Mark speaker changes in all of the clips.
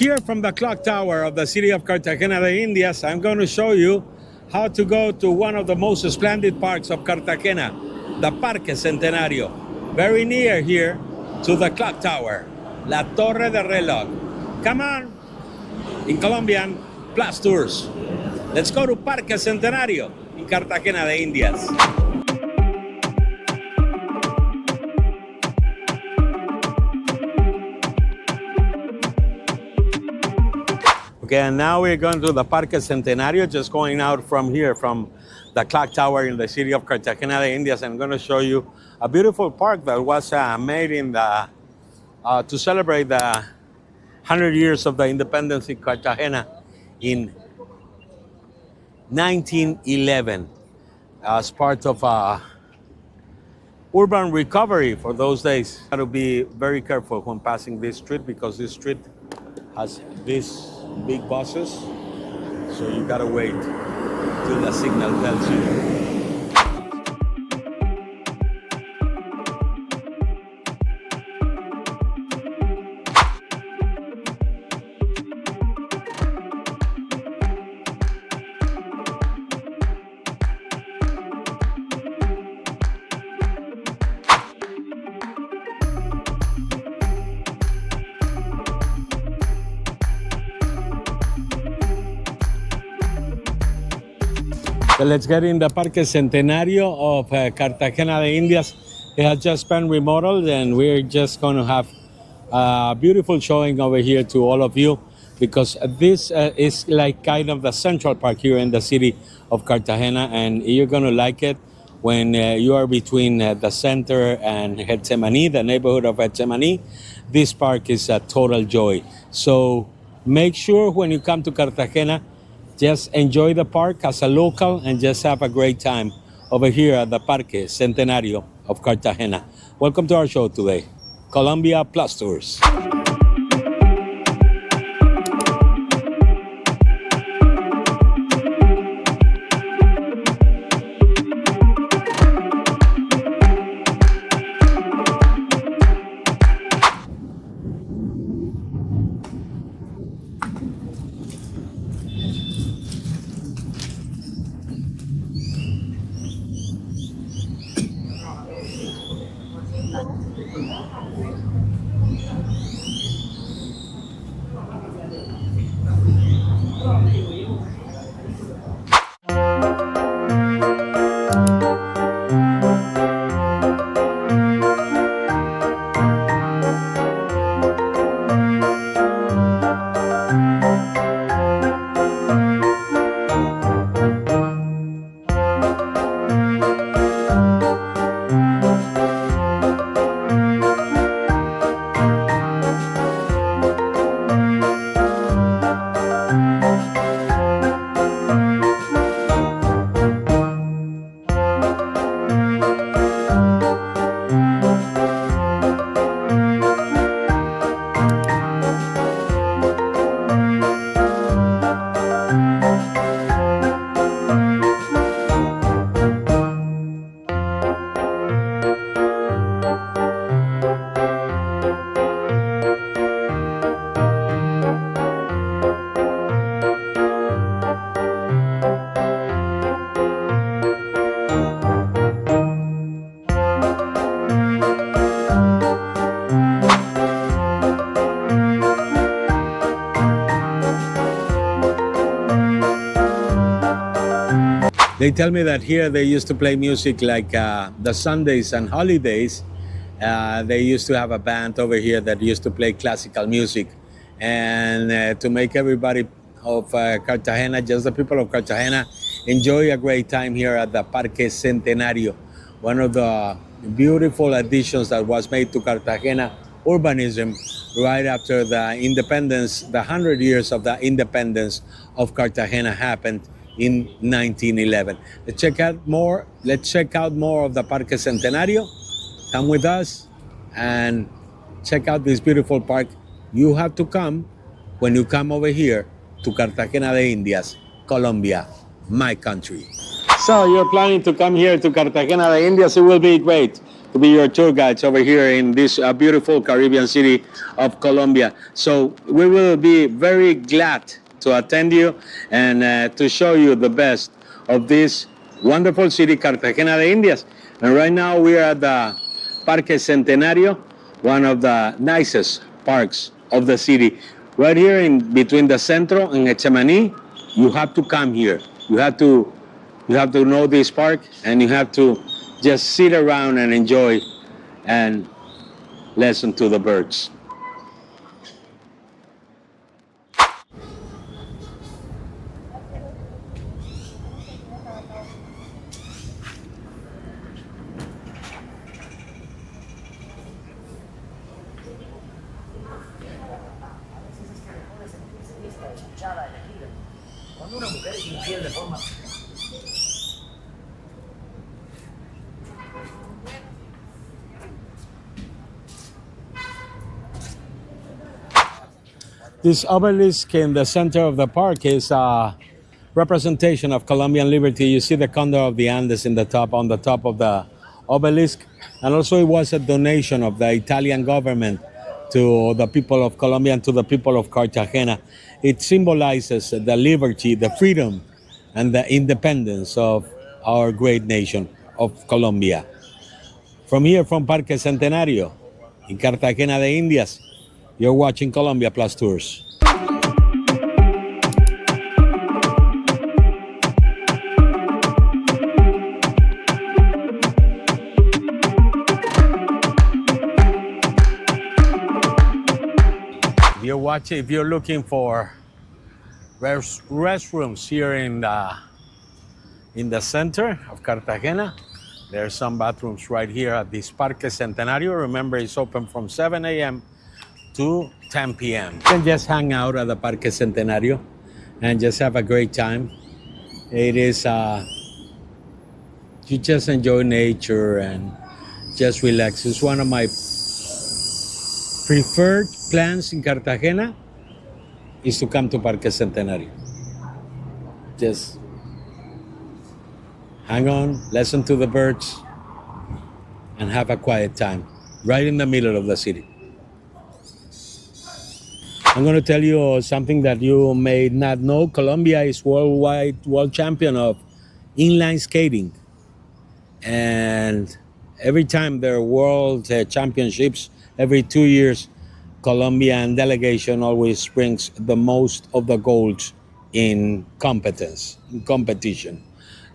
Speaker 1: Here from the clock tower of the city of Cartagena de Indias, I'm going to show you how to go to one of the most splendid parks of Cartagena, the Parque Centenario. Very near here to the clock tower, La Torre del Reloj. Come on, in ColombiaPlusTours. Let's go to Parque Centenario in Cartagena de Indias. Okay, and now we're going to the Parque Centenario, just going out from here, from the clock tower in the city of Cartagena de Indias. I'm going to show you a beautiful park that was made in the to celebrate the 100 years of the independence in Cartagena in 1911 as part of urban recovery for those days. You have to be very careful when passing this street because this street has these big buses, so you gotta wait till the signal tells you. So let's get in the Parque Centenario of Cartagena de Indias. It has just been remodeled and we're just going to have a beautiful showing over here to all of you because this is like kind of the central park here in the city of Cartagena, and you're going to like it when you are between the center and Getsemaní, the neighborhood of Getsemaní. This park is a total joy. So make sure when you come to Cartagena, just enjoy the park as a local and just have a great time over here at the Parque Centenario of Cartagena. Welcome to our show today, ColombiaPlusTours. They tell me that here they used to play music like the Sundays and holidays. They used to have a band over here that used to play classical music. And to make everybody of Cartagena, just the people of Cartagena, enjoy a great time here at the Parque Centenario, one of the beautiful additions that was made to Cartagena urbanism right after the independence, the 100 years of the independence of Cartagena happened in 1911. Let's check out more of the Parque Centenario. Come with us and check out this beautiful park. You have to come when you come over here to Cartagena de Indias, Colombia, my country. So you're planning to come here to Cartagena de Indias, it will be great. to be your tour guides over here in this beautiful Caribbean city of Colombia. So we will be very glad to attend you and to show you the best of this wonderful city, Cartagena de Indias. And right now we are at the Parque Centenario, one of the nicest parks of the city. Right here in between the Centro and Getsemaní, you have to come here. You have to know this park, and you have to just sit around and enjoy and listen to the birds. This obelisk in the center of the park is a representation of Colombian liberty. You see the Condor of the Andes in the top, on the top of the obelisk. And also it was a donation of the Italian government to the people of Colombia and to the people of Cartagena. It symbolizes the liberty, the freedom, and the independence of our great nation of Colombia. From here, from Parque Centenario, in Cartagena de Indias, you're watching ColombiaPlusTours. If you're looking for restrooms here in the center of Cartagena, there's some bathrooms right here at this Parque Centenario. Remember, it's open from 7 a.m. to 10 p.m. You can just hang out at the Parque Centenario and just have a great time. It is, you just enjoy nature and just relax. It's one of my preferred plans in Cartagena is to come to Parque Centenario. Just hang on, listen to the birds, and have a quiet time right in the middle of the city. I'm going to tell you something that you may not know. Colombia is world champion of inline skating. And every time there are world championships, every 2 years, Colombian delegation always brings the most of the golds in competition.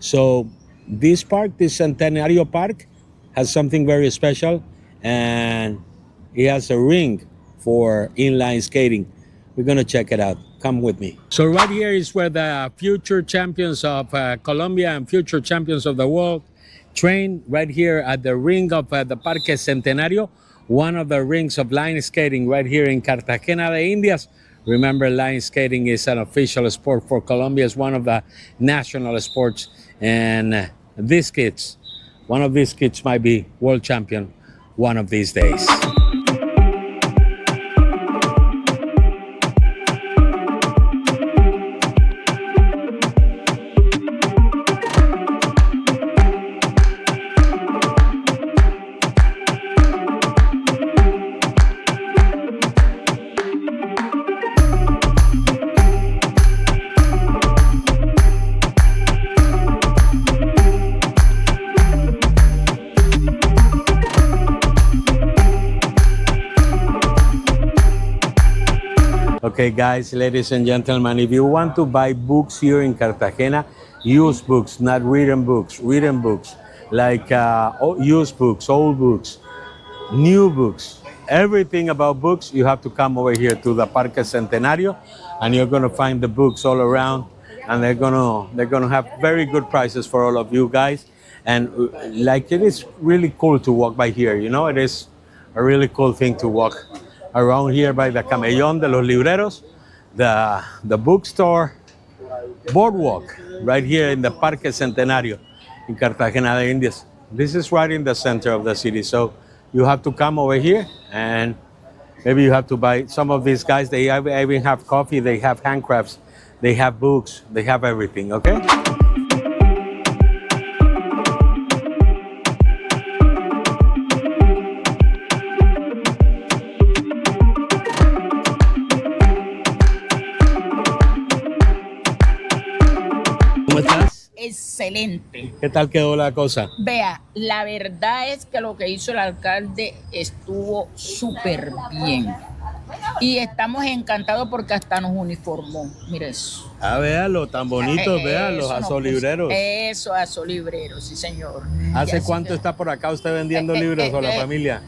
Speaker 1: So this park, this Centenario Park, has something very special, and it has a ring for inline skating. We're gonna check it out. Come with me. So right here is where the future champions of Colombia and future champions of the world train, right here at the ring of the Parque Centenario, one of the rings of line skating right here in Cartagena de Indias. Remember, line skating is an official sport for Colombia. It's one of the national sports, and these kids, one of these kids might be world champion one of these days. Okay, guys, ladies and gentlemen, if you want to buy books here in Cartagena, used books, not written books, like used books, old books, new books, everything about books, you have to come over here to the Parque Centenario, and you're going to find the books all around, and they're gonna have very good prices for all of you guys. And like, it is really cool to walk by here, you know, it is a really cool thing to walk around here by the Camellón de los Libreros, the bookstore, boardwalk, right here in the Parque Centenario in Cartagena de Indias. This is right in the center of the city, so you have to come over here, and maybe you have to buy some of these guys. They even have coffee, they have handcrafts, they have books, they have everything, okay?
Speaker 2: excelente.
Speaker 1: ¿Qué tal quedó la cosa?
Speaker 2: Vea, la verdad es que lo que hizo el alcalde estuvo súper bien. Y estamos encantados porque hasta nos uniformó. Mire eso.
Speaker 1: Ah, véalo, tan bonitos, vean los
Speaker 2: Eso nos
Speaker 1: azolibreros.
Speaker 2: puso. Eso, azolibreros, sí señor.
Speaker 1: ¿Hace
Speaker 2: Y así
Speaker 1: cuánto
Speaker 2: que-
Speaker 1: está por acá usted vendiendo libros con la familia?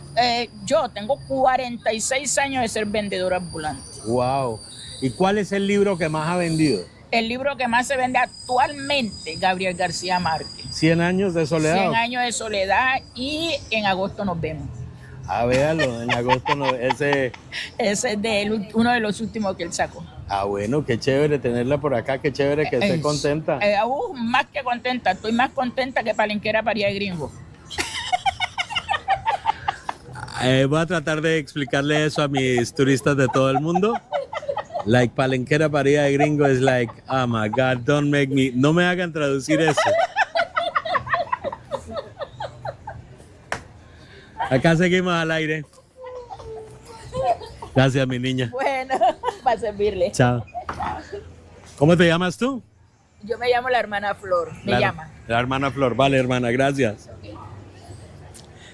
Speaker 2: Yo tengo 46 años de ser vendedora ambulante.
Speaker 1: Wow. ¿Y cuál es el libro que más ha vendido?
Speaker 2: El libro que más se vende actualmente, Gabriel García Márquez.
Speaker 1: 100 años de soledad.
Speaker 2: 100 años de soledad y en agosto nos vemos.
Speaker 1: Ah, véalo, en agosto no, ese...
Speaker 2: Ese es uno de los últimos que él sacó.
Speaker 1: Ah, bueno, qué chévere tenerla por acá, qué chévere que esté contenta.
Speaker 2: Más que contenta, estoy más contenta que palenquera para ir de gringo.
Speaker 1: Voy a tratar de explicarle eso a mis turistas de todo el mundo. Like palenquera para ir de gringo es like, oh my God, don't make me, no me hagan traducir eso. Acá seguimos al aire. Gracias, mi niña.
Speaker 2: Bueno, para servirle.
Speaker 1: Chao. ¿Cómo te llamas tú?
Speaker 2: Yo me llamo la hermana Flor, me llama.
Speaker 1: La hermana Flor, vale, hermana, gracias.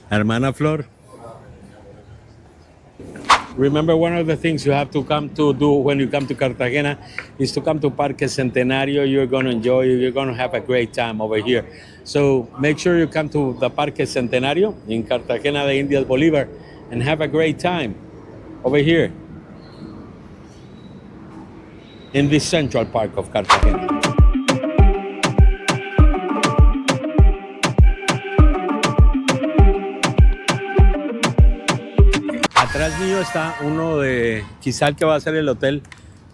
Speaker 1: La hermana Flor. Remember, one of the things you have to come to do when you come to Cartagena is to come to Parque Centenario. You're going to enjoy, you're going to have a great time over here. So make sure you come to the Parque Centenario in Cartagena de Indias, Bolívar, and have a great time over here in the Central Park of Cartagena. Atrás mío está uno de, quizá el que va a ser el hotel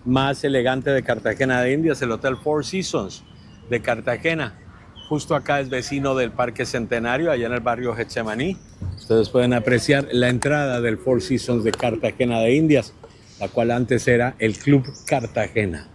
Speaker 1: más elegante de Cartagena de Indias, el Hotel Four Seasons de Cartagena. Justo acá es vecino del Parque Centenario, allá en el barrio Getsemaní. Ustedes pueden apreciar la entrada del Four Seasons de Cartagena de Indias, la cual antes era el Club Cartagena.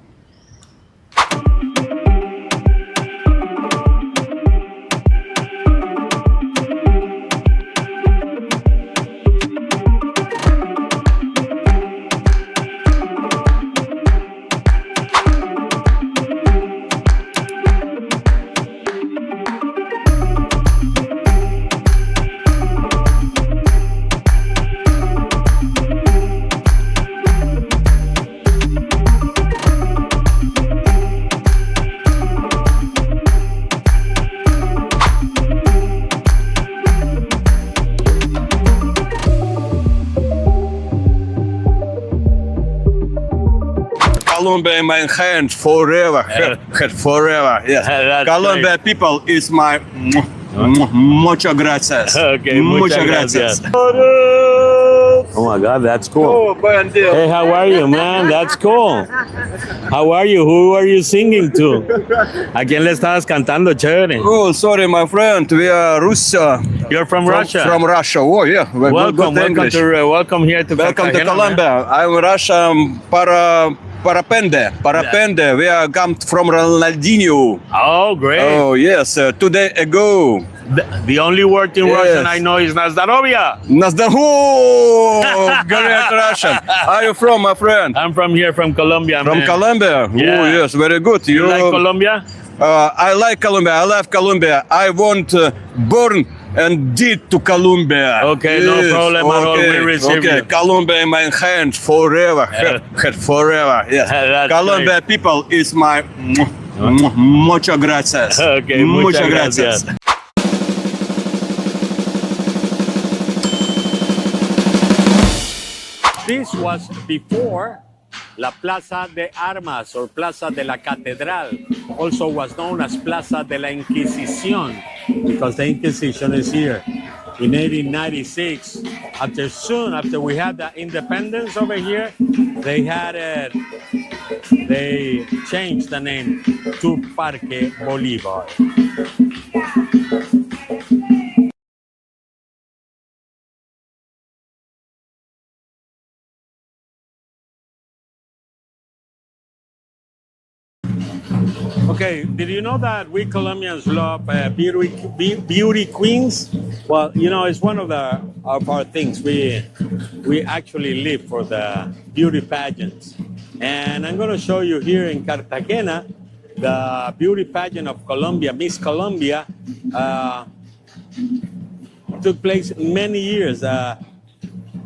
Speaker 3: Colombia in my hand forever, forever. Yes,
Speaker 1: That's
Speaker 3: Colombia people is my muchas gracias.
Speaker 1: Okay, muchas gracias. Oh my God, that's cool.
Speaker 3: Oh, buen día.
Speaker 1: Hey, how are you, man? That's cool. How are you? Who are you singing to? ¿A quién le estabas cantando? Chévere.
Speaker 3: Oh, sorry, my friend. We are Russia.
Speaker 1: You're from Russia.
Speaker 3: From Russia. Oh, yeah.
Speaker 1: Welcome here to
Speaker 3: Welcome to
Speaker 1: Cartagena,
Speaker 3: Colombia. I'm Russia Parapende. We are come from Ronaldinho.
Speaker 1: Man. Oh, great.
Speaker 3: Oh, yes. 2 days ago.
Speaker 1: The only word in
Speaker 3: Yes.
Speaker 1: Russian I know is Nazdarovia.
Speaker 3: Oh, great Russian. Are you from, my friend?
Speaker 1: I'm from here, from Colombia,
Speaker 3: From
Speaker 1: man.
Speaker 3: Colombia?
Speaker 1: Yeah.
Speaker 3: Oh, yes, very good.
Speaker 1: You like Colombia?
Speaker 3: I like Colombia. I love Colombia. I want born and did to Colombia.
Speaker 1: Okay, no problem at all. We receive you.
Speaker 3: Colombia in my hand forever. Forever. Yes.
Speaker 1: That's
Speaker 3: Colombia people is my muchas gracias.
Speaker 1: Okay, muchas gracias. This was before La Plaza de Armas or Plaza de la Catedral, also was known as Plaza de la Inquisición, because the Inquisition is here. In 1896, after we had the independence over here, they changed the name to Parque Bolívar. Okay, did you know that we Colombians love beauty queens? Well, you know, it's one of our things. We actually live for the beauty pageants. And I'm going to show you here in Cartagena the beauty pageant of Colombia, Miss Colombia, took place many years.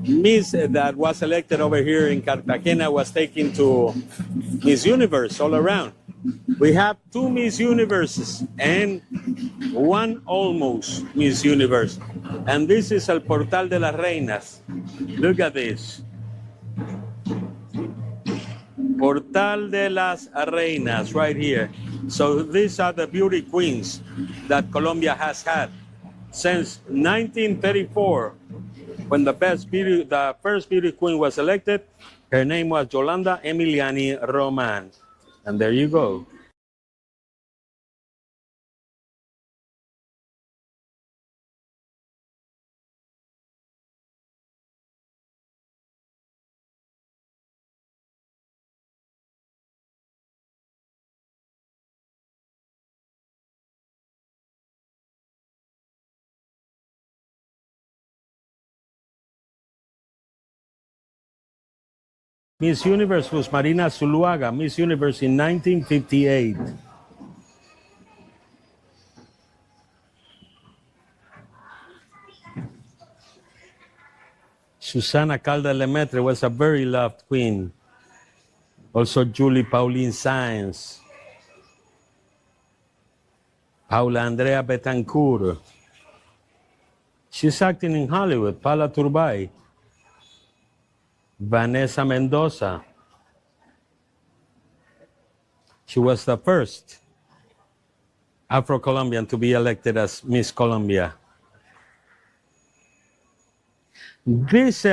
Speaker 1: Miss that was elected over here in Cartagena was taken to Miss Universe all around. We have 2 Miss Universes and 1 almost Miss Universe. And this is El Portal de las Reinas. Look at this. Portal de las Reinas right here. So these are the beauty queens that Colombia has had since 1934, when the first beauty queen was elected. Her name was Yolanda Emiliani Roman. And there you go. Miss Universe was Marina Zuluaga, Miss Universe in 1958. Susana Calda Lemaitre was a very loved queen. Also Julie Pauline Sáenz. Paula Andrea Betancourt. She's acting in Hollywood. Paula Turbay. Vanessa Mendoza. She was the first Afro-Colombian to be elected as Miss Colombia. This